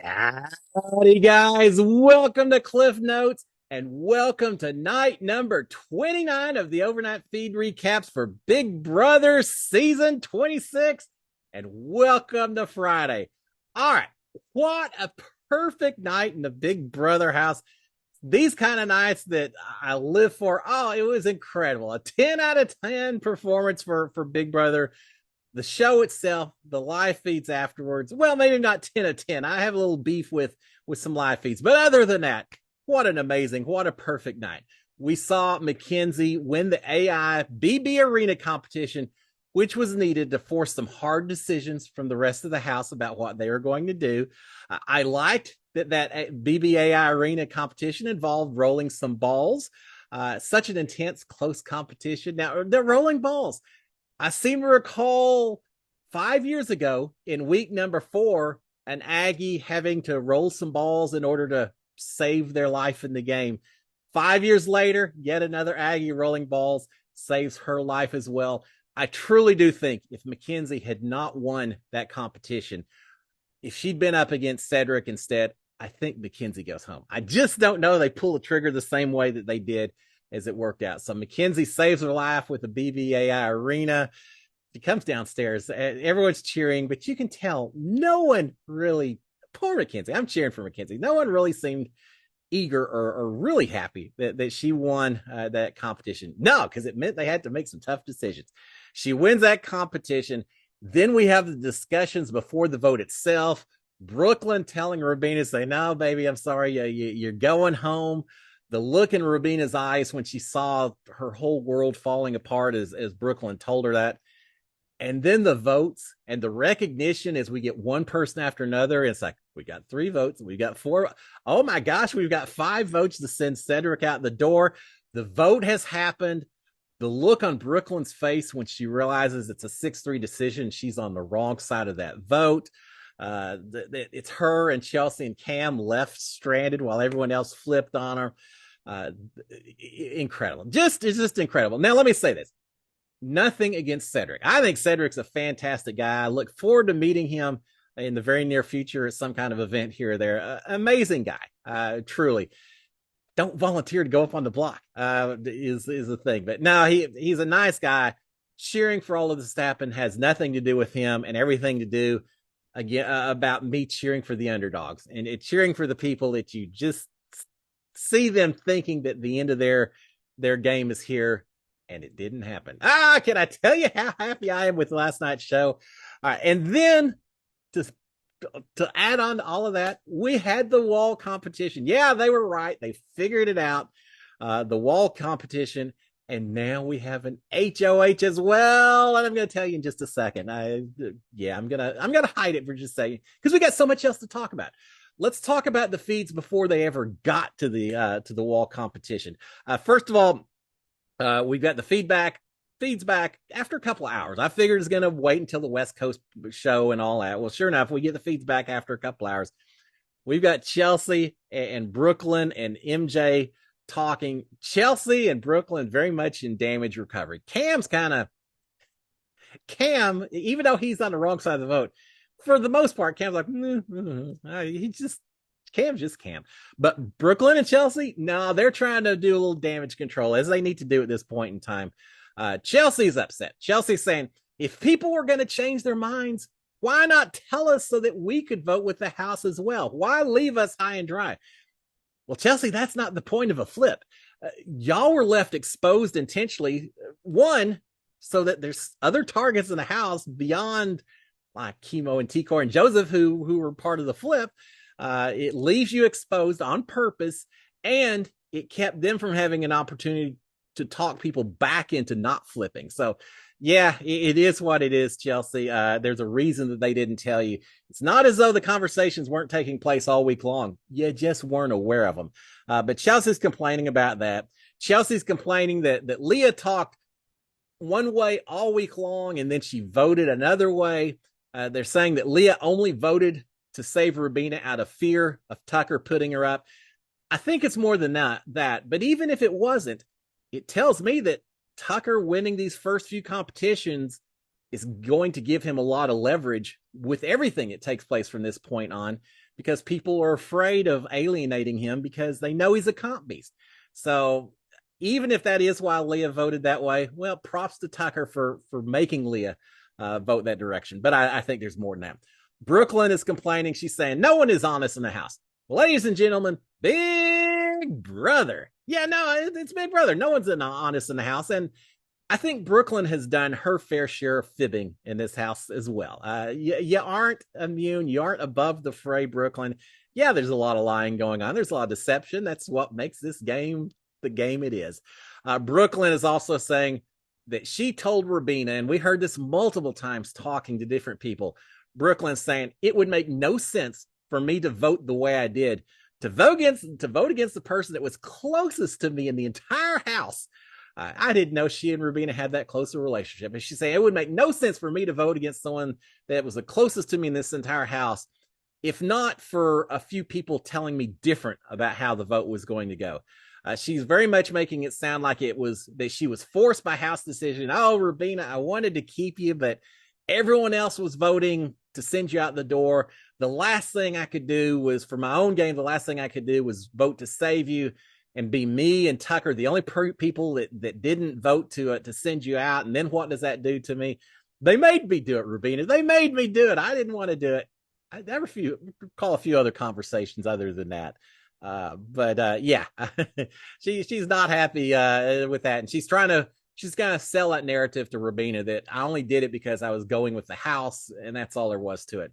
Howdy, guys. Welcome to Cliff Notes and welcome to night number 29 of the overnight feed recaps for Big Brother season 26. And welcome to Friday. All right. What a perfect night in the Big Brother house. These kind of nights that I live for. Oh, it was incredible. A 10 out of 10 performance for Big Brother. The show itself, the live feeds afterwards, well, maybe not 10 of 10. I have a little beef with some live feeds. But other than that, what a perfect night. We saw Mackenzie win the AI BB Arena competition, which was needed to force some hard decisions from the rest of the house about what they were going to do. I liked that BBAI Arena competition involved rolling some balls. Such an intense, close competition. Now, they're rolling balls. I seem to recall 5 years ago in week number 4, an Aggie having to roll some balls in order to save their life in the game. 5 years later, yet another Aggie rolling balls saves her life as well. I truly do think if Mackenzie had not won that competition, if she'd been up against Cedric instead, I think Mackenzie goes home. I just don't know they pull the trigger the same way that they did as it worked out. So Mackenzie saves her life with the BBAI Arena. She comes downstairs. Everyone's cheering, but you can tell no one really, poor Mackenzie, I'm cheering for Mackenzie. No one really seemed eager or really happy that she won that competition. No, because it meant they had to make some tough decisions. She wins that competition. Then we have the discussions before the vote itself. Brooklyn telling Rubina, say, no, baby, I'm sorry, you're going home. The look in Rubina's eyes when she saw her whole world falling apart as Brooklyn told her that. And then the votes and the recognition as we get one person after another. It's like, we got 3 votes. We got 4. Oh my gosh, we've got 5 votes to send Cedric out the door. The vote has happened. The look on Brooklyn's face when she realizes it's a 6-3 decision, she's on the wrong side of that vote. It's her and Chelsea and Cam left stranded while everyone else flipped on her. Incredible. It's just incredible. Now, let me say this. Nothing against Cedric. I think Cedric's a fantastic guy. I look forward to meeting him in the very near future at some kind of event here or there. Amazing guy. Truly. Don't volunteer to go up on the block is the thing. But no, he's a nice guy. Cheering for all of this to happen has nothing to do with him and everything to do again about me cheering for the underdogs and cheering for the people that you just see them thinking that the end of their game is here, and it didn't happen. Can I tell you how happy I am with last night's show? All right, and then to add on to all of that, we had the wall competition. Yeah, they were right. They figured it out. The wall competition, and now we have an HOH as well. And I'm going to tell you in just a second. I'm gonna hide it for just a second because we got so much else to talk about. Let's talk about the feeds before they ever got to the wall competition. First of all, we've got the feeds back after a couple of hours. I figured it's going to wait until the West Coast show and all that. Well, sure enough, we get the feeds back after a couple of hours. We've got Chelsea and Brooklyn and MJ talking. Chelsea and Brooklyn very much in damage recovery. Cam, even though he's on the wrong side of the vote, for the most part, Cam's like, Cam's just Cam. But Brooklyn and Chelsea, no, they're trying to do a little damage control, as they need to do at this point in time. Chelsea's upset. Chelsea's saying, if people were going to change their minds, why not tell us so that we could vote with the house as well? Why leave us high and dry? Well, Chelsea, that's not the point of a flip. Y'all were left exposed intentionally. One, so that there's other targets in the house beyond like Chemo and T-Core and Joseph, who were part of the flip. It leaves you exposed on purpose, and it kept them from having an opportunity to talk people back into not flipping. So, yeah, it is what it is, Chelsea. There's a reason that they didn't tell you. It's not as though the conversations weren't taking place all week long. You just weren't aware of them. But Chelsea's complaining about that. Chelsea's complaining that Leah talked one way all week long, and then she voted another way. They're saying that Leah only voted to save Rubina out of fear of Tucker putting her up. I think it's more than that. But even if it wasn't, it tells me that Tucker winning these first few competitions is going to give him a lot of leverage with everything that takes place from this point on, because people are afraid of alienating him because they know he's a comp beast. So even if that is why Leah voted that way, well, props to Tucker for making Leah vote that direction. But I think there's more than that. Brooklyn is complaining. She's saying no one is honest in the house. Ladies and gentlemen, Big Brother. Yeah, no, it's Big Brother. No one's honest in the house. And I think Brooklyn has done her fair share of fibbing in this house as well. You aren't immune. You aren't above the fray, Brooklyn. Yeah, there's a lot of lying going on. There's a lot of deception. That's what makes this game the game it is. Brooklyn is also saying that she told Rubina, and we heard this multiple times talking to different people. Brooklyn saying it would make no sense for me to vote the way I did, to vote against the person that was closest to me in the entire house. I didn't know she and Rubina had that close a relationship. And she's saying it would make no sense for me to vote against someone that was the closest to me in this entire house, if not for a few people telling me different about how the vote was going to go. She's very much making it sound like it was that she was forced by house decision. Oh, Rubina, I wanted to keep you, but everyone else was voting to send you out the door. The last thing I could do was, for my own game, the last thing I could do was vote to save you and be me and Tucker, the only people that didn't vote to send you out. And then what does that do to me? They made me do it, Rubina. They made me do it. I didn't want to do it. I never recall a few other conversations other than that. But yeah, she's not happy with that, and she's gonna sell that narrative to Rubina that I only did it because I was going with the house, and that's all there was to it.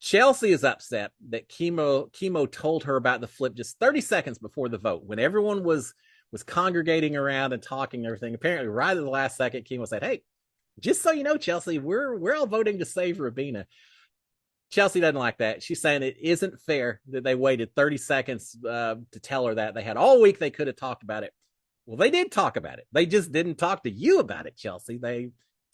Chelsea is upset that Chemo told her about the flip just 30 seconds before the vote, when everyone was congregating around and talking and everything. Apparently, right at the last second, Chemo said, "Hey, just so you know, Chelsea, we're all voting to save Rubina." Chelsea doesn't like that. She's saying it isn't fair that they waited 30 seconds to tell her that. They had all week. They could have talked about it. Well, they did talk about it. They just didn't talk to you about it, Chelsea.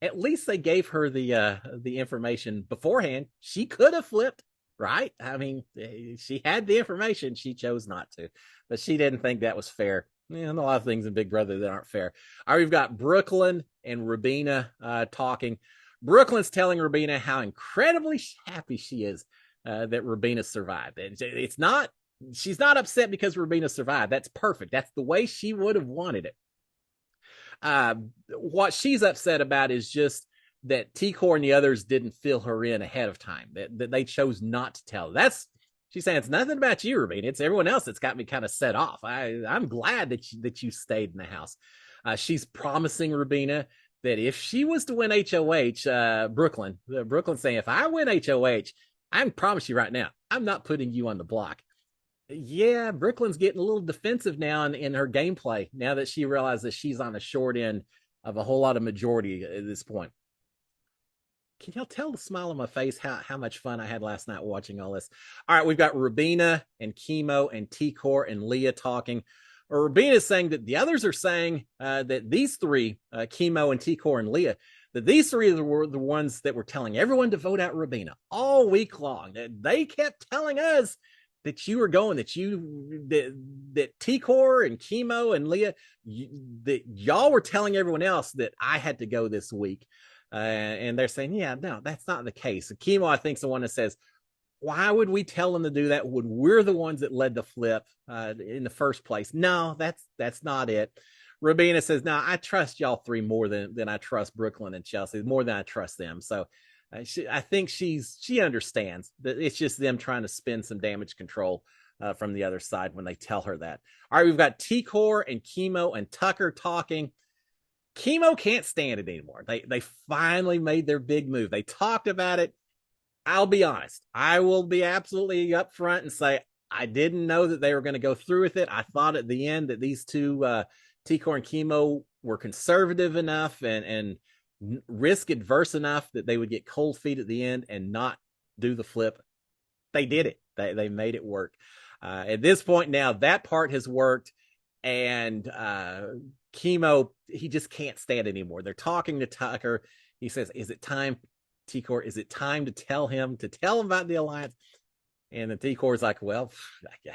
At least they gave her the information beforehand. She could have flipped, right? I mean, she had the information. She chose not to, but she didn't think that was fair. And a lot of things in Big Brother that aren't fair. All right, we've got Brooklyn and Rubina talking. Brooklyn's telling Rubina how incredibly happy she is that Rubina survived. She's not upset because Rubina survived. That's perfect. That's the way she would have wanted it. What she's upset about is just that T-Core and the others didn't fill her in ahead of time, that they chose not to tell. She's saying it's nothing about you, Rubina. It's everyone else that's got me kind of set off. I'm glad that you stayed in the house. She's promising Rubina that if she was to win HOH, Brooklyn's saying, if I win HOH, I can promise you right now, I'm not putting you on the block. Yeah, Brooklyn's getting a little defensive now in her gameplay, now that she realizes she's on the short end of a whole lot of majority at this point. Can y'all tell the smile on my face how much fun I had last night watching all this? All right, we've got Rubina and Chemo and T-Core and Leah talking. Rubina is saying that the others are saying that these three, Chemo and T-Core and Leah, that these three were the ones that were telling everyone to vote out Rubina all week long. They kept telling us that you were going, that T-Core and Chemo and Leah, that y'all were telling everyone else that I had to go this week. And they're saying, yeah, no, that's not the case. Chemo, I think, is the one that says, why would we tell them to do that when we're the ones that led the flip in the first place? No, that's not it. Rubina says, no, I trust y'all three more than I trust Brooklyn and Chelsea, more than I trust them. So I think she understands that it's just them trying to spin some damage control from the other side when they tell her that. All right, we've got T-Core and Chemo and Tucker talking. Chemo can't stand it anymore. They finally made their big move. They talked about it. I'll be honest. I will be absolutely upfront and say I didn't know that they were going to go through with it. I thought at the end that these two, T-Core and Chemo, were conservative enough and risk adverse enough that they would get cold feet at the end and not do the flip. They did it. They made it work. At this point now, that part has worked, and Chemo, he just can't stand it anymore. They're talking to Tucker. He says, is it time, T-Core, is it time to tell him about the alliance? And the T-Core is like, well,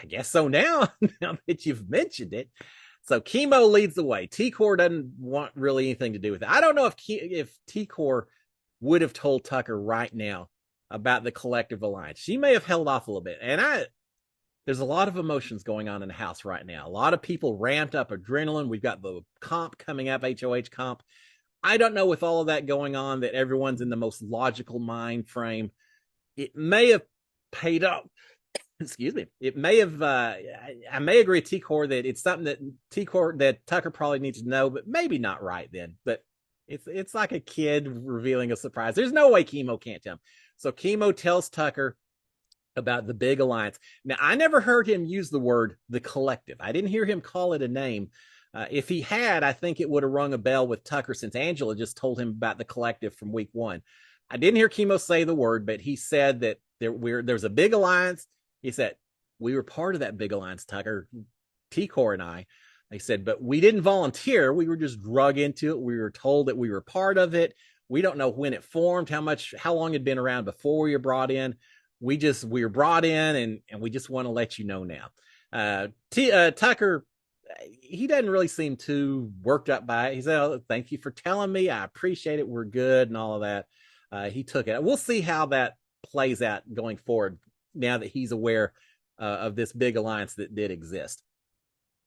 I guess so now that you've mentioned it. So Chemo leads the way. T-Core doesn't want really anything to do with it. I don't know if T-Core would have told Tucker right now about the collective alliance. She may have held off a little bit. And there's a lot of emotions going on in the house right now. A lot of people ramped up adrenaline. We've got the comp coming up, HOH comp. I don't know, with all of that going on, that everyone's in the most logical mind frame. It may have paid up. Excuse me. It may have. I may agree with T-Core that it's something that T-Core that Tucker probably needs to know, but maybe not right then. But it's like a kid revealing a surprise. There's no way Chemo can't tell him. So Chemo tells Tucker about the big alliance. Now, I never heard him use the word the collective. I didn't hear him call it a name. If he had, I think it would have rung a bell with Tucker, since Angela just told him about the collective from week one. I didn't hear Chemo say the word, but he said that there's a big alliance. He said, we were part of that big alliance, Tucker, T-Core and I. He said, but we didn't volunteer. We were just drug into it. We were told that we were part of it. We don't know when it formed, how long it had been around before we were brought in. We were brought in, and we just want to let you know now. Tucker, he doesn't really seem too worked up by it. He said, oh, thank you for telling me. I appreciate it. We're good and all of that. He took it. We'll see how that plays out going forward now that he's aware of this big alliance that did exist.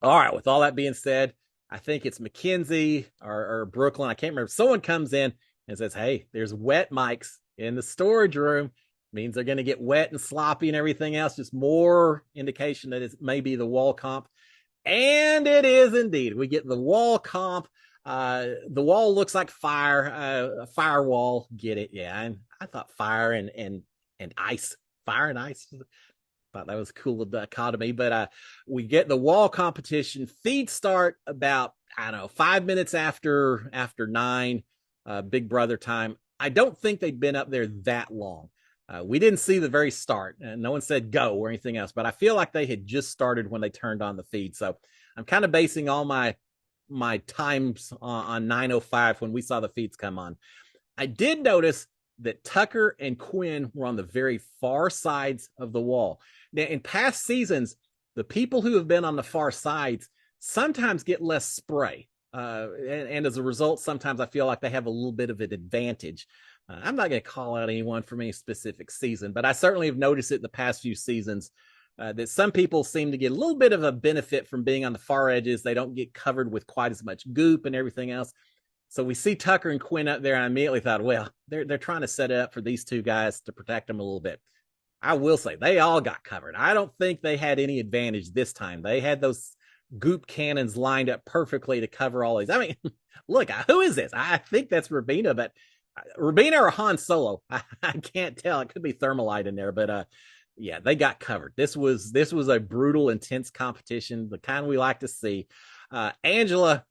All right, with all that being said, I think it's Mackenzie or Brooklyn. I can't remember. Someone comes in and says, hey, there's wet mics in the storage room. Means they're going to get wet and sloppy and everything else. Just more indication that it may be the wall comp. And it is indeed. We get the wall comp. The wall looks like fire, a firewall. Get it? Yeah. And I thought fire and ice. Fire and ice. Thought that was a cool dichotomy. But we get the wall competition. Feeds start about, I don't know, 5 minutes after 9, Big Brother time. I don't think they'd been up there that long. We didn't see the very start, and no one said go or anything else, but I feel like they had just started when they turned on the feed. So I'm kind of basing all my times on 9:05 when we saw the feeds come on. I did notice that Tucker and Quinn were on the very far sides of the wall. Now, in past seasons, the people who have been on the far sides sometimes get less spray. And as a result, sometimes I feel like they have a little bit of an advantage. I'm not going to call out anyone from any specific season, but I certainly have noticed it the past few seasons that some people seem to get a little bit of a benefit from being on the far edges. They don't get covered with quite as much goop and everything else. So we see Tucker and Quinn up there, and I immediately thought, well, they're trying to set it up for these two guys to protect them a little bit. I will say they all got covered. I don't think they had any advantage this time. They had those goop cannons lined up perfectly to cover all these. I mean, look, who is this? I think that's Rabina, but Rabina or Han Solo, I can't tell. It could be Thermalite in there, but yeah, they got covered. This was a brutal, intense competition, the kind we like to see. Angela,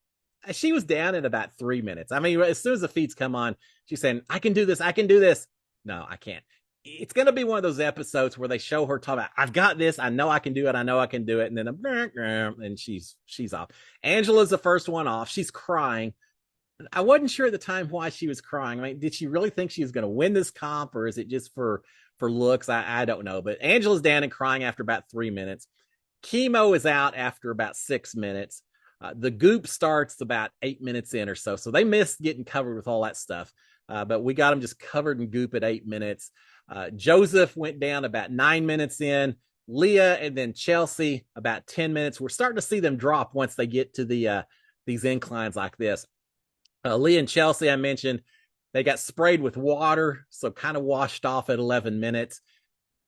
she was down in about 3 minutes. I mean, as soon as the feeds come on, she's saying, I can do this. I can do this. No, I can't. It's going to be one of those episodes where they show her talk about, I've got this. I know I can do it. I know I can do it. And then, and she's off. Angela's the first one off. She's crying. I wasn't sure at the time why she was crying. I mean, did she really think she was going to win this comp, or is it just for looks? I don't know. But Angela's down and crying after about 3 minutes. Chemo is out after about 6 minutes. The goop starts about 8 minutes in or so. So they missed getting covered with all that stuff. But we got them just covered in goop at 8 minutes. Joseph went down about 9 minutes in. Leah and then Chelsea about 10 minutes. We're starting to see them drop once they get to these inclines like this. Leah and Chelsea, I mentioned, they got sprayed with water, so kind of washed off at 11 minutes.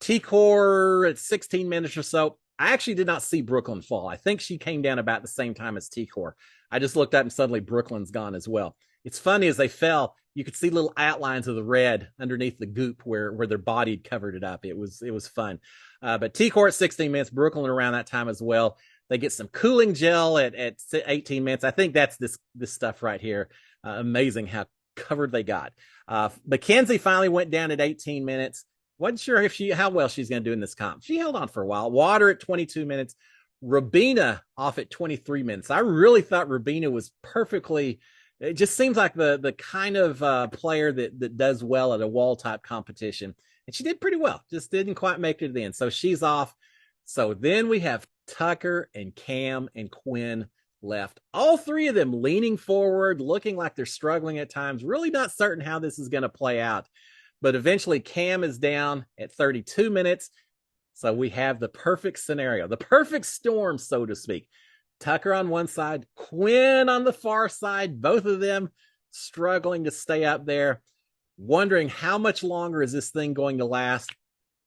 T-Core at 16 minutes or so. I actually did not see Brooklyn fall. I think she came down about the same time as T-Core. I just looked up and suddenly Brooklyn's gone as well. It's funny, as they fell, you could see little outlines of the red underneath the goop where their body had covered it up. It was fun. But T-Core at 16 minutes, Brooklyn around that time as well. They get some cooling gel at 18 minutes. I think that's this stuff right here. Amazing how covered they got. Mackenzie finally went down at 18 minutes. Wasn't sure how well she's going to do in this comp. She held on for a while. Water at 22 minutes. Rabina off at 23 minutes. I really thought Rabina was perfectly. It just seems like the kind of player that does well at a wall type competition. And she did pretty well. Just didn't quite make it to the end. So she's off. So then we have Tucker and Cam and Quinn left. All three of them leaning forward, looking like they're struggling at times, really not certain how this is going to play out. But eventually, Cam is down at 32 minutes. So we have the perfect scenario, the perfect storm, so to speak. Tucker on one side, Quinn on the far side, both of them struggling to stay up there, wondering how much longer is this thing going to last.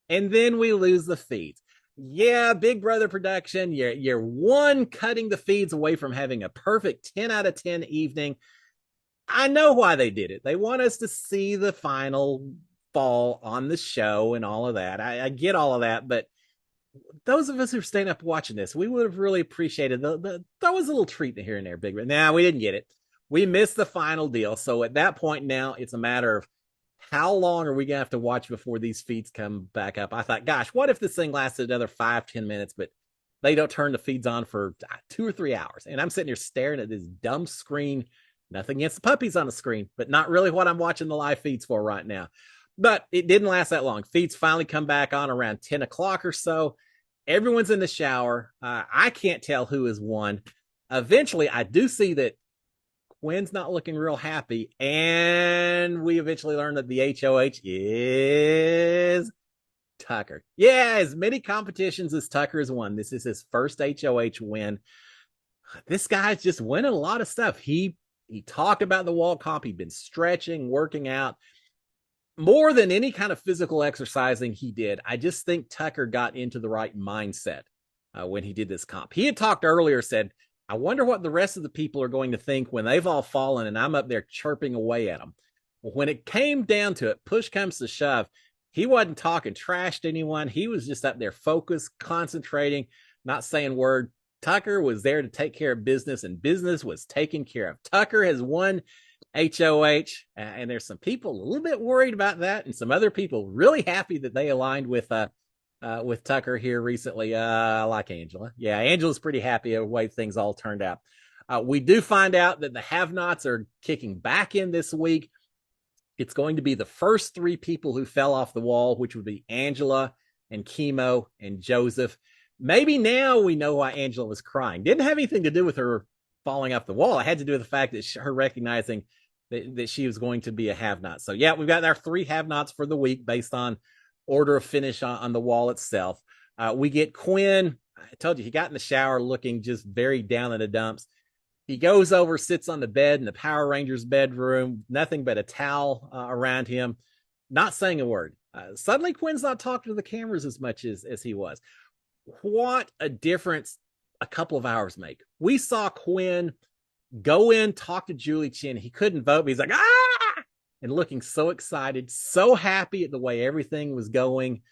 And then we lose the feeds. Yeah, Big Brother production, you're one cutting the feeds away from having a perfect 10 out of 10 evening. I know why they did it. They want us to see the final fall on the show and all of that. I get all of that, but those of us who are staying up watching this, we would have really appreciated that was a little treat here and there, Big Red. Nah, we didn't get it. We missed the final deal. So at that point now, it's a matter of how long are we gonna have to watch before these feeds come back up? I thought, gosh, what if this thing lasted another 5-10 minutes, but they don't turn the feeds on for 2 or 3 hours. And I'm sitting here staring at this dumb screen. Nothing against the puppies on the screen, but not really what I'm watching the live feeds for right now. But it didn't last that long. Feeds finally come back on around 10 o'clock or so. Everyone's in the shower. I can't tell who has won. Eventually, I do see that Quinn's not looking real happy. And we eventually learn that the HOH is Tucker. Yeah, as many competitions as Tucker has won. This is his first HOH win. This guy's just winning a lot of stuff. He talked about the wall comp. He'd been stretching, working out. More than any kind of physical exercising he did, I just think Tucker got into the right mindset when he did this comp. He had talked earlier, said, I wonder what the rest of the people are going to think when they've all fallen and I'm up there chirping away at them. Well, when it came down to it, push comes to shove, he wasn't talking trash to anyone. He was just up there focused, concentrating, not saying a word. Tucker was there to take care of business, and business was taken care of. Tucker has won HOH, and there's some people a little bit worried about that, and some other people really happy that they aligned with Tucker here recently. Like Angela. Yeah, Angela's pretty happy with the way things all turned out. We do find out that the have-nots are kicking back in this week. It's going to be the first 3 people who fell off the wall, which would be Angela and Chemo and Joseph. Maybe now we know why Angela was crying. Didn't have anything to do with her falling off the wall. It had to do with the fact that her recognizing that she was going to be a have-not. So yeah, we've got our 3 have-nots for the week based on order of finish on the wall itself. We get Quinn. I told you, he got in the shower looking just very down in the dumps. He goes over, sits on the bed in the Power Rangers bedroom, nothing but a towel around him, not saying a word. Suddenly, Quinn's not talking to the cameras as much as he was. What a difference a couple of hours make. We saw Quinn go in, talk to Julie Chen. He couldn't vote, but he's like, ah! And looking so excited, so happy at the way everything was going.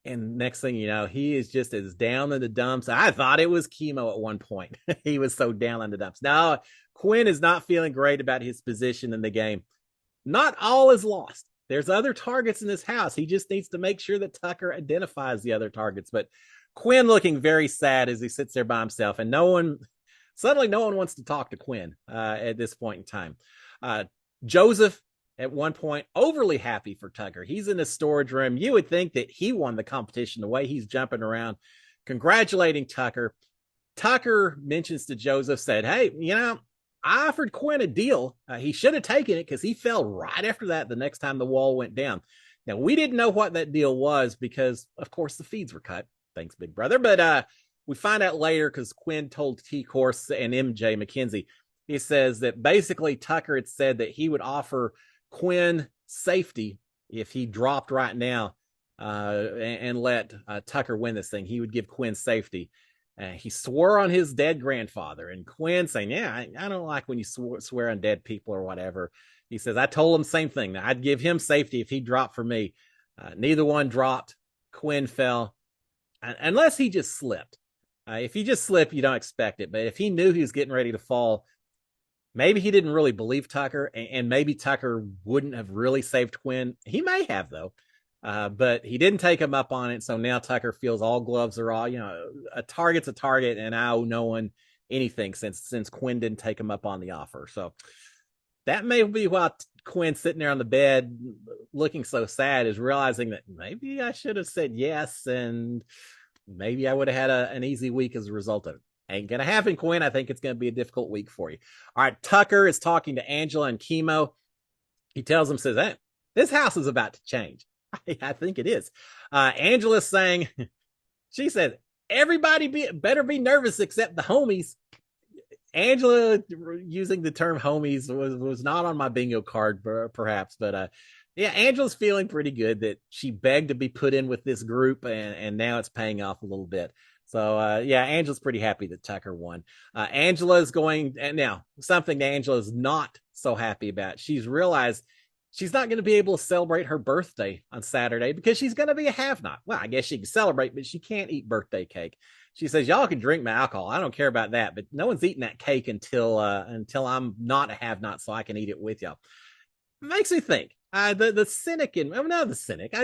And next thing you know, he is just as down in the dumps. I thought it was Chemo at one point. He was so down in the dumps. Now, Quinn is not feeling great about his position in the game. Not all is lost. There's other targets in this house. He just needs to make sure that Tucker identifies the other targets. But Quinn looking very sad as he sits there by himself. And suddenly no one wants to talk to Quinn at this point in time. Joseph, at one point, overly happy for Tucker. He's in the storage room. You would think that he won the competition the way he's jumping around, congratulating Tucker. Tucker mentions to Joseph, said, hey, I offered Quinn a deal. He should have taken it because he fell right after that the next time the wall went down. Now, we didn't know what that deal was because, of course, the feeds were cut. Thanks, Big Brother. But we find out later because Quinn told T-Course and MJ McKenzie, he says that basically Tucker had said that he would offer Quinn safety if he dropped right now and let Tucker win this thing. He would give Quinn safety. He swore on his dead grandfather, and Quinn saying, yeah, I don't like when you swear on dead people or whatever. He says, I told him the same thing. I'd give him safety if he dropped for me. Neither one dropped. Quinn fell, unless he just slipped. If he just slipped, you don't expect it. But if he knew he was getting ready to fall, maybe he didn't really believe Tucker, and maybe Tucker wouldn't have really saved Quinn. He may have, though. But he didn't take him up on it. So now Tucker feels all gloves are all, a target's a target, and I owe no one anything since Quinn didn't take him up on the offer. So that may be why Quinn sitting there on the bed looking so sad is realizing that maybe I should have said yes, and maybe I would have had an easy week as a result of it. Ain't gonna happen, Quinn. I think it's gonna be a difficult week for you. All right, Tucker is talking to Angela and Chemo. He tells him, says, hey, this house is about to change. I think it is. Angela's saying, she said, everybody better be nervous except the homies. Angela using the term homies was not on my bingo card, perhaps, but yeah, Angela's feeling pretty good that she begged to be put in with this group, and now it's paying off a little bit. So yeah, Angela's pretty happy that Tucker won. Angela's going, and now something Angela's not so happy about. She's realized she's not going to be able to celebrate her birthday on Saturday because she's going to be a have-not. Well, I guess she can celebrate, but she can't eat birthday cake. She says, y'all can drink my alcohol. I don't care about that, but no one's eating that cake until I'm not a have-not, so I can eat it with y'all. Makes me think. The cynic and not the cynic.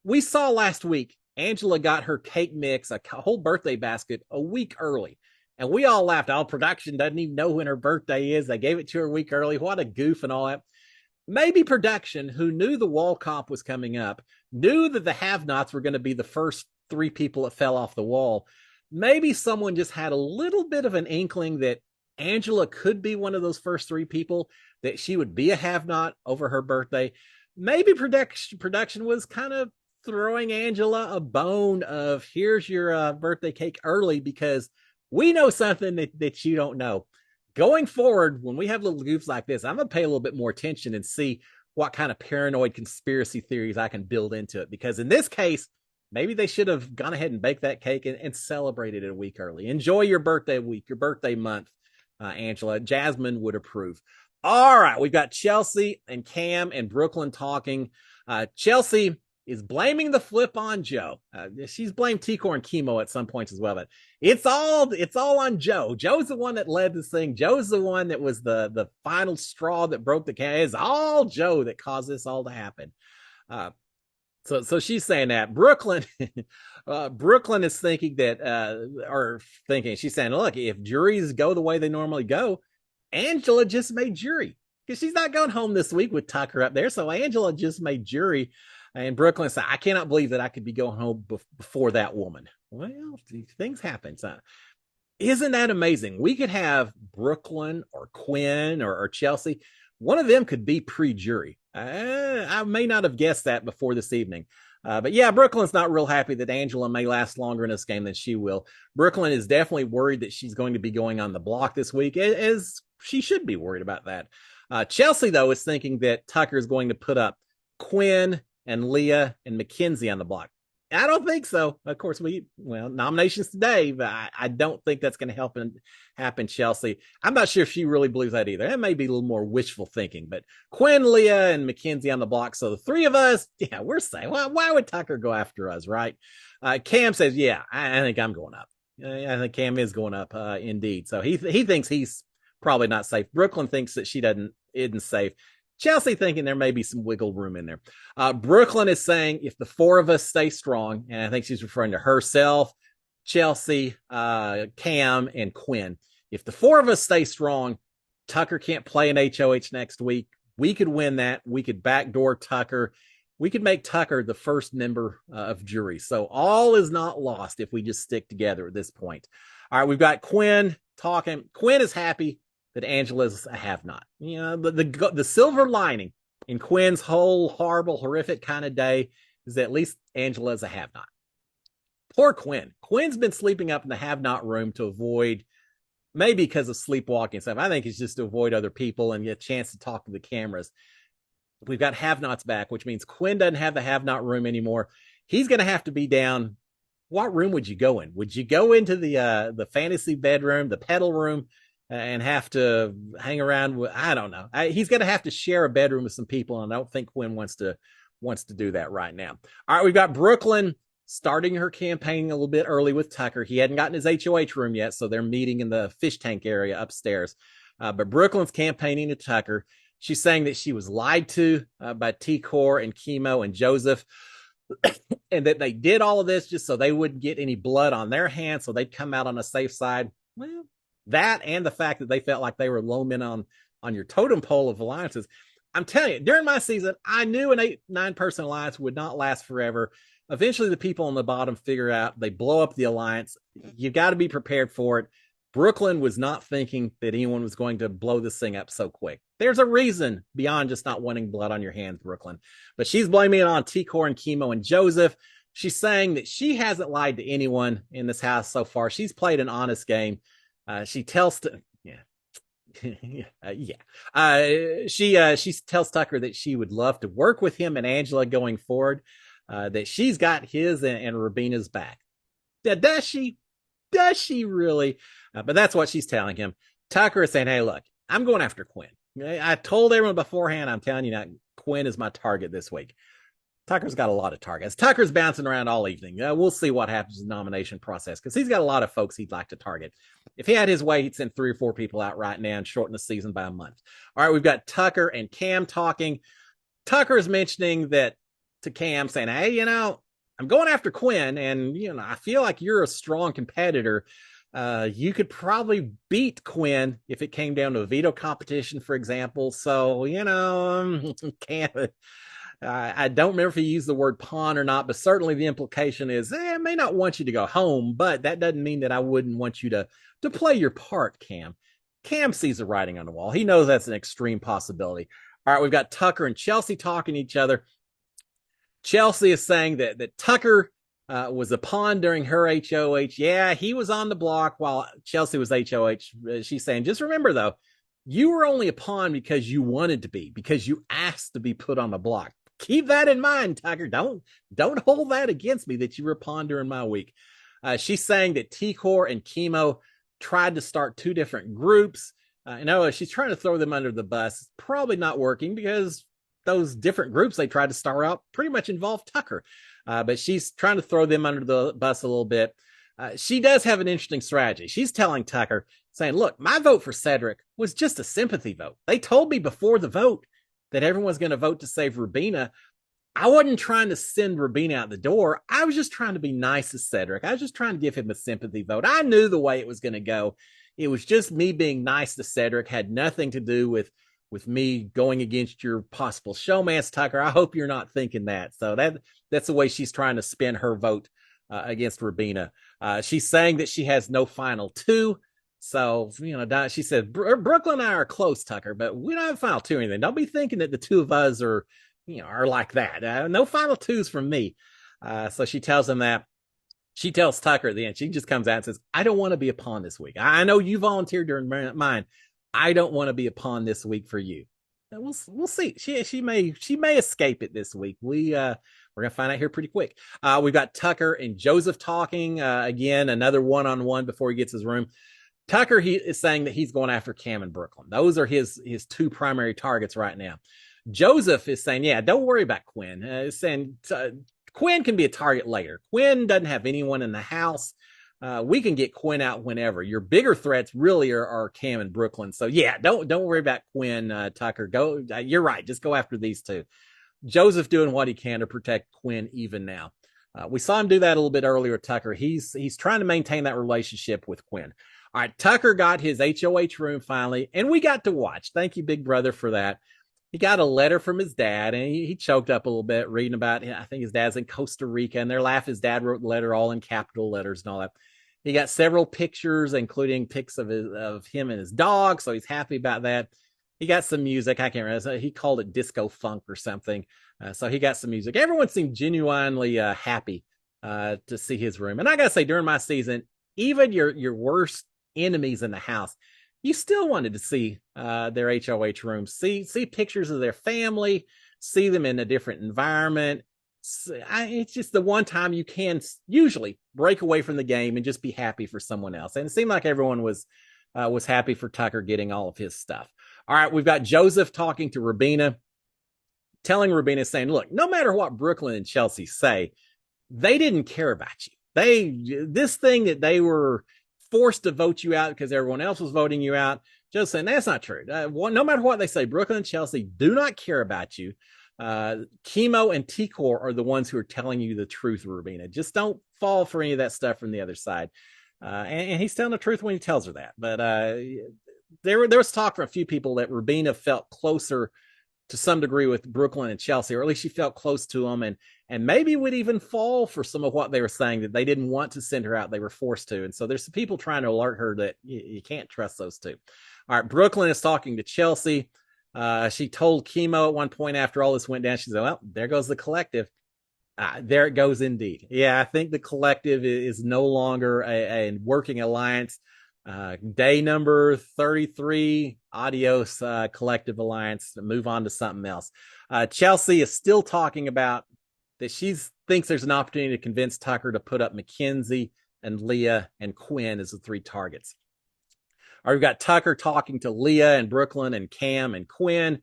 We saw last week Angela got her cake mix, a whole birthday basket, a week early. And we all laughed. All production doesn't even know when her birthday is. They gave it to her a week early. What a goof and all that. Maybe production, who knew the wall comp was coming up, knew that the have-nots were going to be the first three people that fell off the wall. Maybe someone just had a little bit of an inkling that Angela could be one of those first three people, that she would be a have-not over her birthday. Maybe production was kind of throwing Angela a bone of, here's your birthday cake early because we know something that you don't know. Going forward, when we have little goofs like this, I'm going to pay a little bit more attention and see what kind of paranoid conspiracy theories I can build into it. Because in this case, maybe they should have gone ahead and baked that cake and celebrated it a week early. Enjoy your birthday week, your birthday month, Angela. Jasmine would approve. All right, we've got Chelsea and Cam and Brooklyn talking. Chelsea is blaming the flip on Joe. She's blamed T-Core and Chemo at some points as well, but it's all on Joe. Joe's the one that led this thing. Joe's the one that was the final straw that broke the can. It's all Joe that caused this all to happen. So she's saying that Brooklyn is thinking that, she's saying, look, if juries go the way they normally go, Angela just made jury because she's not going home this week with Tucker up there. So Angela just made jury. And Brooklyn said, I cannot believe that I could be going home before that woman. Well, things happen. So, isn't that amazing? We could have Brooklyn or Quinn or Chelsea. One of them could be pre-jury. I may not have guessed that before this evening. But yeah, Brooklyn's not real happy that Angela may last longer in this game than she will. Brooklyn is definitely worried that she's going to be going on the block this week, as she should be worried about that. Chelsea, though, is thinking that Tucker is going to put up Quinn and Leah and Mackenzie on the block. I don't think so. Of course, nominations today, but I don't think that's going to happen, Chelsea. I'm not sure if she really believes that either. That may be a little more wishful thinking, but Quinn, Leah, and Mackenzie on the block. So the three of us, yeah, we're saying, well, why would Tucker go after us, right? Cam says, yeah, I think I'm going up. I think Cam is going up, indeed. So he thinks he's probably not safe. Brooklyn thinks that she isn't safe. Chelsea thinking there may be some wiggle room in there. Brooklyn is saying if the four of us stay strong, and I think she's referring to herself, Chelsea, Cam, and Quinn. If the four of us stay strong, Tucker can't play in HOH next week. We could win that. We could backdoor Tucker. We could make Tucker the first member of jury. So all is not lost if we just stick together at this point. All right, we've got Quinn talking. Quinn is happy that Angela's a have-not. You know, the silver lining in Quinn's whole horrible, horrific kind of day is that at least Angela's a have-not. Poor Quinn. Quinn's been sleeping up in the have-not room to avoid, maybe because of sleepwalking stuff. I think it's just to avoid other people and get a chance to talk to the cameras. We've got have-nots back, which means Quinn doesn't have the have-not room anymore. He's going to have to be down. What room would you go in? Would you go into the fantasy bedroom, the pedal room, and have to hang around with, I don't know. He's going to have to share a bedroom with some people, and I don't think Quinn wants to do that right now. All right, we've got Brooklyn starting her campaign a little bit early with Tucker. He hadn't gotten his HOH room yet, so they're meeting in the fish tank area upstairs. But Brooklyn's campaigning to Tucker. She's saying that she was lied to by T-Core and Chemo and Joseph, and that they did all of this just so they wouldn't get any blood on their hands, so they'd come out on a safe side. Well, that and the fact that they felt like they were low men on your totem pole of alliances. I'm telling you, during my season, I knew an 8-9 person alliance would not last forever. Eventually, the people on the bottom figure out they blow up the alliance. You got to be prepared for it. Brooklyn was not thinking that anyone was going to blow this thing up so quick. There's a reason beyond just not wanting blood on your hands, Brooklyn. But she's blaming it on T-Core and Chemo and Joseph. She's saying that she hasn't lied to anyone in this house so far. She's played an honest game. She tells she tells Tucker that she would love to work with him and Angela going forward. That she's got his and Rubina's back. Does she? Does she really? But that's what she's telling him. Tucker is saying, "Hey, look, I'm going after Quinn. I told everyone beforehand. I'm telling you now, Quinn is my target this week." Tucker's got a lot of targets. Tucker's bouncing around all evening. We'll see what happens in the nomination process because he's got a lot of folks he'd like to target. If he had his way, he'd send 3 or 4 people out right now and shorten the season by a month. All right, we've got Tucker and Cam talking. Tucker is mentioning that to Cam, saying, "Hey, I'm going after Quinn, and I feel like you're a strong competitor. You could probably beat Quinn if it came down to a veto competition, for example. So, Cam." I don't remember if he used the word pawn or not, but certainly the implication is, I may not want you to go home, but that doesn't mean that I wouldn't want you to play your part, Cam. Cam sees the writing on the wall. He knows that's an extreme possibility. All right, we've got Tucker and Chelsea talking to each other. Chelsea is saying that Tucker was a pawn during her HOH. Yeah, he was on the block while Chelsea was HOH. She's saying, just remember, though, you were only a pawn because you wanted to be, because you asked to be put on the block. Keep that in mind, Tucker. Don't hold that against me that you were a pawn during my week. She's saying that T-Core and Chemo tried to start 2 different groups. She's trying to throw them under the bus. Probably not working because those different groups they tried to start out pretty much involved Tucker. But she's trying to throw them under the bus a little bit. She does have an interesting strategy. She's telling Tucker, saying, look, my vote for Cedric was just a sympathy vote. They told me before the vote that everyone's going to vote to save Rubina. I wasn't trying to send Rubina out the door. I was just trying to be nice to Cedric. I was just trying to give him a sympathy vote. I knew the way it was going to go. It was just me being nice to Cedric, had nothing to do with me going against your possible showmance, Tucker. I hope you're not thinking that. So that's the way she's trying to spin her vote against Rubina. She's saying that she has no final 2. So, she said, Brooklyn and I are close, Tucker, but we don't have final 2 or anything. Don't be thinking that the 2 of us are like that. No final 2s from me. So she tells him that. She tells Tucker at the end, she just comes out and says, I don't want to be a pawn this week. I know you volunteered during mine. I don't want to be a pawn this week for you. We'll see. She may escape it this week. We're gonna find out here pretty quick. We've got Tucker and Joseph talking again. Another one-on-one before he gets his room. Tucker he is saying that he's going after Cam and Brooklyn. Those are his 2 primary targets right now. Joseph is saying, yeah, don't worry about Quinn. Saying Quinn can be a target later. Quinn doesn't have anyone in the house. We can get Quinn out whenever. Your bigger threats really are Cam and Brooklyn. So yeah, don't worry about Quinn, Tucker. Go. You're right. Just go after these 2. Joseph doing what he can to protect Quinn even now. We saw him do that a little bit earlier, Tucker. He's trying to maintain that relationship with Quinn. All right, Tucker got his HOH room finally, and we got to watch. Thank you, Big Brother, for that. He got a letter from his dad, and he choked up a little bit reading about it. I think his dad's in Costa Rica, and they're laughing. His dad wrote the letter all in capital letters and all that. He got several pictures, including pics of him and his dog, so he's happy about that. He got some music. I can't remember. He called it disco funk or something. So he got some music. Everyone seemed genuinely happy to see his room. And I got to say, during my season, even your worst enemies in the house, you still wanted to see their HOH rooms, see pictures of their family, see them in a different environment. It's just the one time you can usually break away from the game and just be happy for someone else. And it seemed like everyone was happy for Tucker getting all of his stuff. All right, we've got Joseph talking to Rubina, telling Rubina, saying, look, no matter what Brooklyn and Chelsea say, they didn't care about you. This thing that they were forced to vote you out because everyone else was voting you out. Just saying that's not true. No matter what they say, Brooklyn and Chelsea do not care about you. Chemo and T-Core are the ones who are telling you the truth, Rubina. Just don't fall for any of that stuff from the other side. And he's telling the truth when he tells her that. But there was talk from a few people that Rubina felt closer to some degree with Brooklyn and Chelsea, or at least she felt close to them. And and maybe would even fall for some of what they were saying, that they didn't want to send her out. They were forced to. And so there's some people trying to alert her that you can't trust those two. All right, Brooklyn is talking to Chelsea. She told Chemo at one point after all this went down, she said, well, there goes the collective. There it goes indeed. Yeah, I think the collective is no longer a working alliance. Day number 33, adios, collective alliance. Move on to something else. Chelsea is still talking about that she thinks there's an opportunity to convince Tucker to put up Mackenzie and Leah and Quinn as the three targets. All right, we've got Tucker talking to Leah and Brooklyn and Cam and Quinn.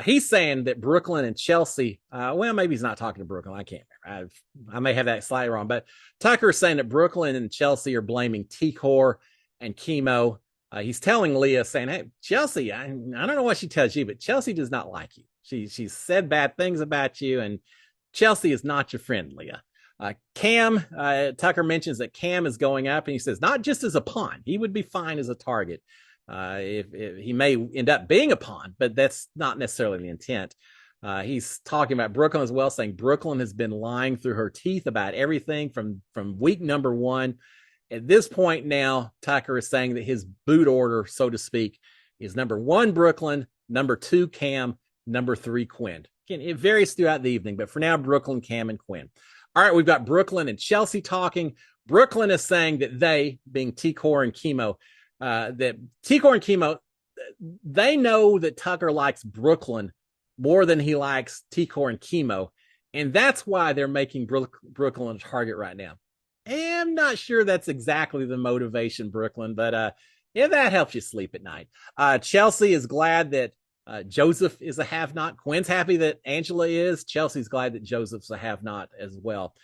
He's saying that Brooklyn and Chelsea, well, maybe he's not talking to Brooklyn. I can't remember. I may have that slightly wrong, but Tucker is saying that Brooklyn and Chelsea are blaming T-Core and Chemo. He's telling Leah, saying, hey, Chelsea, I don't know what she tells you, but Chelsea does not like you. She's said bad things about you, and Chelsea is not your friend, Leah. Cam, Tucker mentions that Cam is going up, and he says, not just as a pawn. He would be fine as a target. If he may end up being a pawn, but that's not necessarily the intent. He's talking about Brooklyn as well, saying Brooklyn has been lying through her teeth about everything from week number 1. At this point now, Tucker is saying that his boot order, so to speak, is number 1, Brooklyn, number 2, Cam, number 3, Quinn. Again, it varies throughout the evening, but for now, Brooklyn, Cam, and Quinn. All right, we've got Brooklyn and Chelsea talking. Brooklyn is saying that they, being T-Core and Chemo, that T-Core and Chemo, they know that Tucker likes Brooklyn more than he likes T-Core and Chemo, and that's why they're making Brooklyn a target right now. I'm not sure that's exactly the motivation, Brooklyn, but yeah, that helps you sleep at night. Chelsea is glad that Joseph is a have-not. Quinn's happy that Angela is. Chelsea's glad that Joseph's a have-not as well.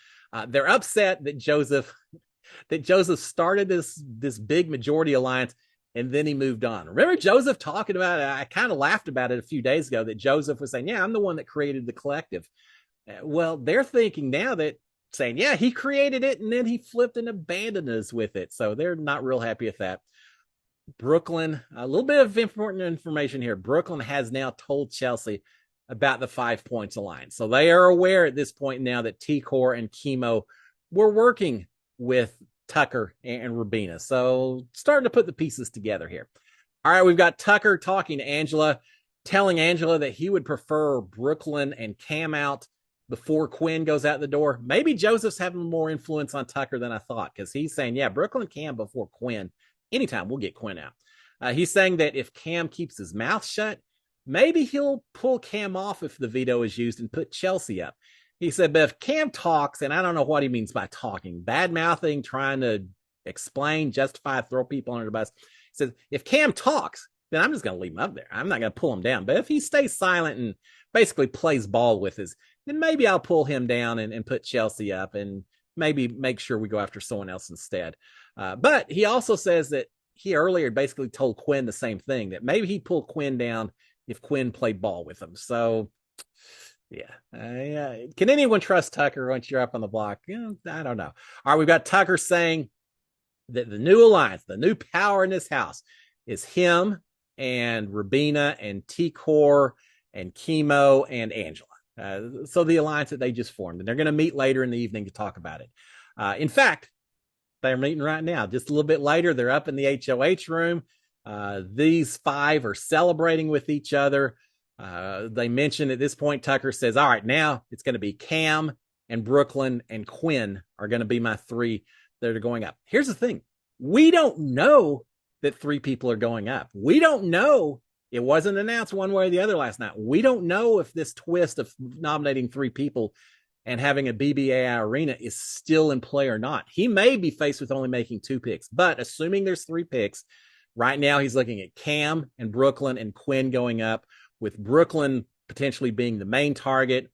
They're upset that Joseph started this big majority alliance and then he moved on. Remember Joseph talking about it? I kind of laughed about it a few days ago, that Joseph was saying, yeah, I'm the one that created the collective. Well, they're thinking now that, saying, yeah, he created it and then he flipped and abandoned us with it. So they're not real happy with that. Brooklyn, a little bit of important information here. Brooklyn has now told Chelsea about the 5 Points Alliance. So they are aware at this point now that T-Core and Chemo were working with Tucker and Rubina. So starting to put the pieces together here. All right, we've got Tucker talking to Angela, telling Angela that he would prefer Brooklyn and Cam out before Quinn goes out the door. Maybe Joseph's having more influence on Tucker than I thought, because he's saying, yeah, Brooklyn and Cam before Quinn. Anytime, we'll get Quinn out. He's saying that if Cam keeps his mouth shut, maybe he'll pull Cam off if the veto is used and put Chelsea up. He said, but if Cam talks, and I don't know what he means by talking, bad-mouthing, trying to explain, justify, throw people under the bus. He says, if Cam talks, then I'm just going to leave him up there. I'm not going to pull him down. But if he stays silent and basically plays ball with us, then maybe I'll pull him down and put Chelsea up and maybe make sure we go after someone else instead. But he also says that he earlier basically told Quinn the same thing, that maybe he'd pull Quinn down if Quinn played ball with him. So, yeah. Can anyone trust Tucker once you're up on the block? I don't know. All right, we've got Tucker saying that the new alliance, the new power in this house is him and Rubina and T-Core and Chemo and Angela. So the alliance that they just formed, and they're going to meet later in the evening to talk about it. In fact, they're meeting right now. Just a little bit later, they're up in the HOH room. These 5 are celebrating with each other. They mentioned at this point, Tucker says, all right, now it's going to be Cam and Brooklyn and Quinn are going to be my 3 that are going up. Here's the thing. We don't know that 3 people are going up. We don't know. It wasn't announced one way or the other last night. We don't know if this twist of nominating 3 people and having a BBAI arena is still in play or not. He may be faced with only making 2 picks, but assuming there's 3 picks, right now he's looking at Cam and Brooklyn and Quinn going up, with Brooklyn potentially being the main target.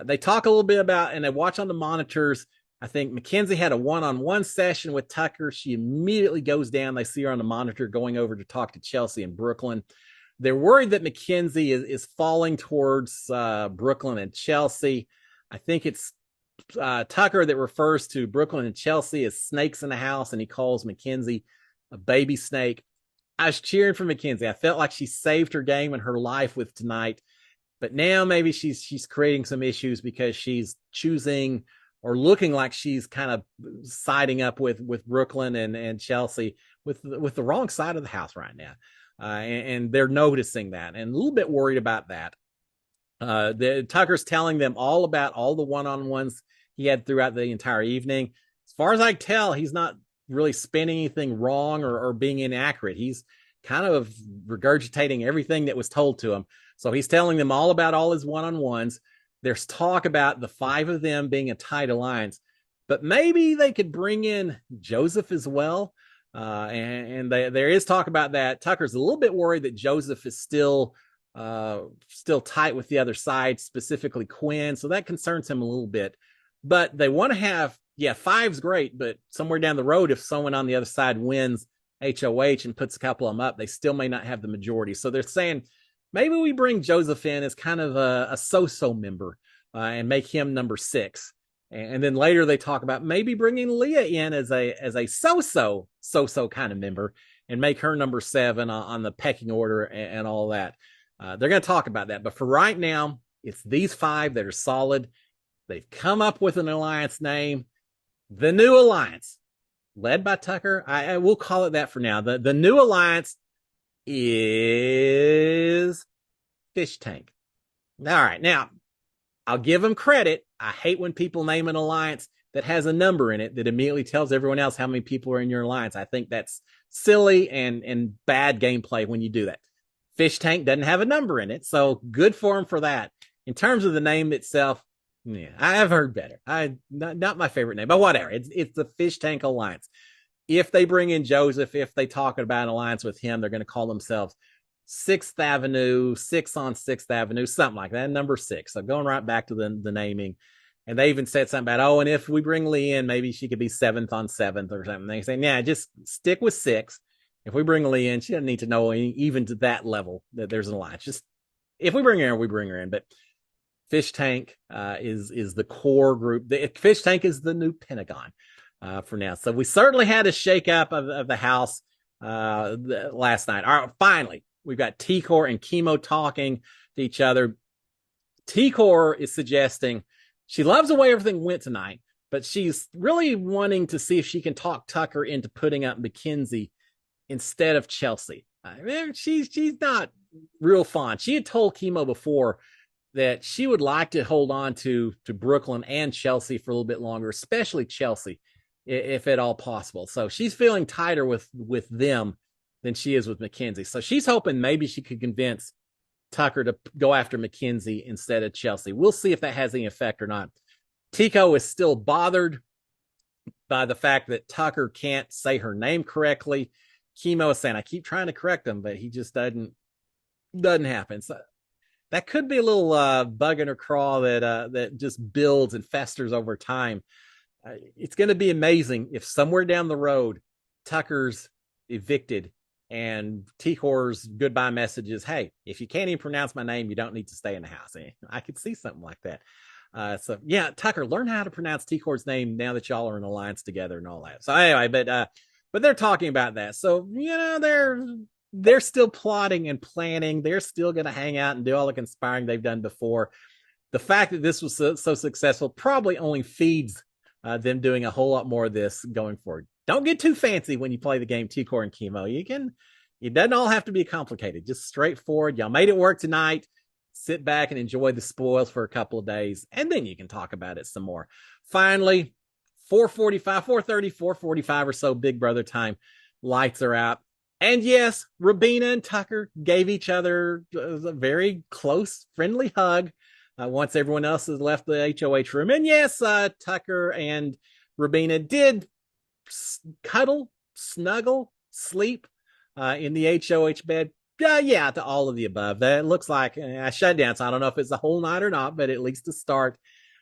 They talk a little bit about, and they watch on the monitors, I think Mackenzie had a one-on-one session with Tucker. She immediately goes down. They see her on the monitor going over to talk to Chelsea and Brooklyn. They're worried that Mackenzie is falling towards Brooklyn and Chelsea. I think it's Tucker that refers to Brooklyn and Chelsea as snakes in the house, and he calls Mackenzie a baby snake. I was cheering for Mackenzie. I felt like she saved her game and her life with tonight. but now maybe she's creating some issues because she's choosing or looking like she's kind of siding up with Brooklyn and Chelsea with the wrong side of the house right now, and they're noticing that and a little bit worried about that. Tucker's telling them all about all the one-on-ones he had throughout the entire evening. As far as I can tell, he's not really spinning anything wrong or being inaccurate. He's kind of regurgitating everything that was told to him. So he's telling them all about all his one-on-ones. There's talk about the five of them being a tight alliance, but maybe they could bring in Joseph as well. There is talk about that. Tucker's a little bit worried that Joseph is still tight with the other side, specifically Quinn. So that concerns him a little bit. But they want to have, yeah, five's great, but somewhere down the road, if someone on the other side wins HOH and puts a couple of them up, they still may not have the majority. So they're saying maybe we bring Joseph in as kind of a so-so member and make him number 6. And then later they talk about maybe bringing Leah in as a so-so kind of member and make her number 7 on the pecking order and all that. They're going to talk about that. But for right now, it's these 5 that are solid. They've come up with an alliance name, the New Alliance, led by Tucker. I will call it that for now. The New Alliance is Fish Tank. All right. Now, I'll give them credit. I hate when people name an alliance that has a number in it that immediately tells everyone else how many people are in your alliance. I think that's silly and bad gameplay when you do that. Fish Tank doesn't have a number in it, so good for him for that. In terms of the name itself, yeah, I have heard better. Not my favorite name, but whatever. It's the Fish Tank Alliance. If they bring in Joseph, if they talk about an alliance with him, they're going to call themselves 6th Avenue, 6 on 6th Avenue, something like that, number 6. So going right back to the naming. And they even said something about, and if we bring Lee in, maybe she could be 7th on 7th or something. They say, yeah, just stick with 6. If we bring Lee in, she doesn't need to know even to that level that there's an alliance. Just if we bring her in, we bring her in. But Fish Tank is the core group. The Fish Tank is the new Pentagon for now. So we certainly had a shakeup of the house last night. All right, finally, we've got T-Core and Chemo talking to each other. T-Core is suggesting she loves the way everything went tonight, but she's really wanting to see if she can talk Tucker into putting up Mackenzie instead of Chelsea. I mean, she's not real fond. She had told Chemo before that she would like to hold on to Brooklyn and Chelsea for a little bit longer, especially Chelsea, if at all possible. So she's feeling tighter with them than she is with Mackenzie. So she's hoping maybe she could convince Tucker to go after Mackenzie instead of Chelsea. We'll see if that has any effect or not. Tico is still bothered by the fact that Tucker can't say her name correctly. Chemo is saying, I keep trying to correct him, but he just doesn't happen. So that could be a little bug in her craw that just builds and festers over time. It's going to be amazing if somewhere down the road, Tucker's evicted and T-Core's goodbye message is, hey, if you can't even pronounce my name, you don't need to stay in the house. I could see something like that. So yeah, Tucker, learn how to pronounce T-Core's name now that y'all are in alliance together and all that. So anyway, but they're talking about that. So, they're still plotting and planning. They're still going to hang out and do all the conspiring they've done before. The fact that this was so successful probably only feeds them doing a whole lot more of this going forward. Don't get too fancy when you play the game T-Core and Chemo. It doesn't all have to be complicated. Just straightforward. Y'all made it work tonight. Sit back and enjoy the spoils for a couple of days, and then you can talk about it some more. Finally, 4:45 or so, Big Brother time. Lights are out. And yes, Rabina and Tucker gave each other a very close, friendly hug once everyone else has left the HOH room. And yes, Tucker and Rabina did cuddle, snuggle, sleep in the HOH bed. Yeah, to all of the above. That looks like I shut down, so I don't know if it's a whole night or not, but at least to start.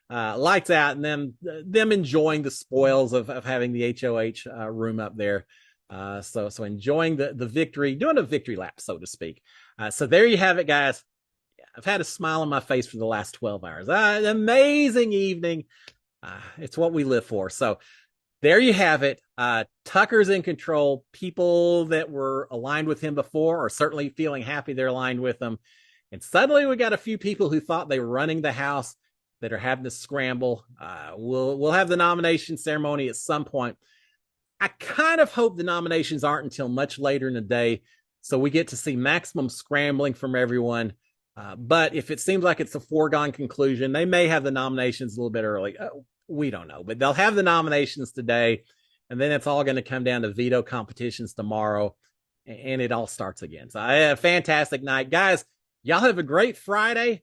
Lights out, and them enjoying the spoils of having the HOH room up there. So enjoying the victory, doing a victory lap, so to speak. So there you have it, guys. I've had a smile on my face for the last 12 hours. An amazing evening. It's what we live for. So there you have it. Tucker's in control. People that were aligned with him before are certainly feeling happy they're aligned with him. And suddenly we got a few people who thought they were running the house that are having to scramble. We'll have the nomination ceremony at some point. I kind of hope the nominations aren't until much later in the day, so we get to see maximum scrambling from everyone. But if it seems like it's a foregone conclusion, they may have the nominations a little bit early. We don't know, but they'll have the nominations today, and then it's all going to come down to veto competitions tomorrow, and it all starts again. So I had a fantastic night, guys. Y'all have a great Friday.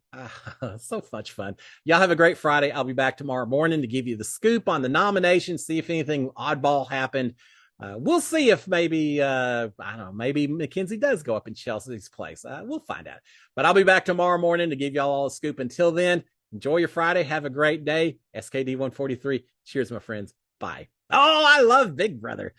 So much fun. Y'all have a great Friday. I'll be back tomorrow morning to give you the scoop on the nominations, see if anything oddball happened. We'll see if maybe, I don't know, maybe Mackenzie does go up in Chelsea's place. We'll find out. But I'll be back tomorrow morning to give y'all all a scoop. Until then, enjoy your Friday. Have a great day. SKD 143. Cheers, my friends. Bye. Oh, I love Big Brother.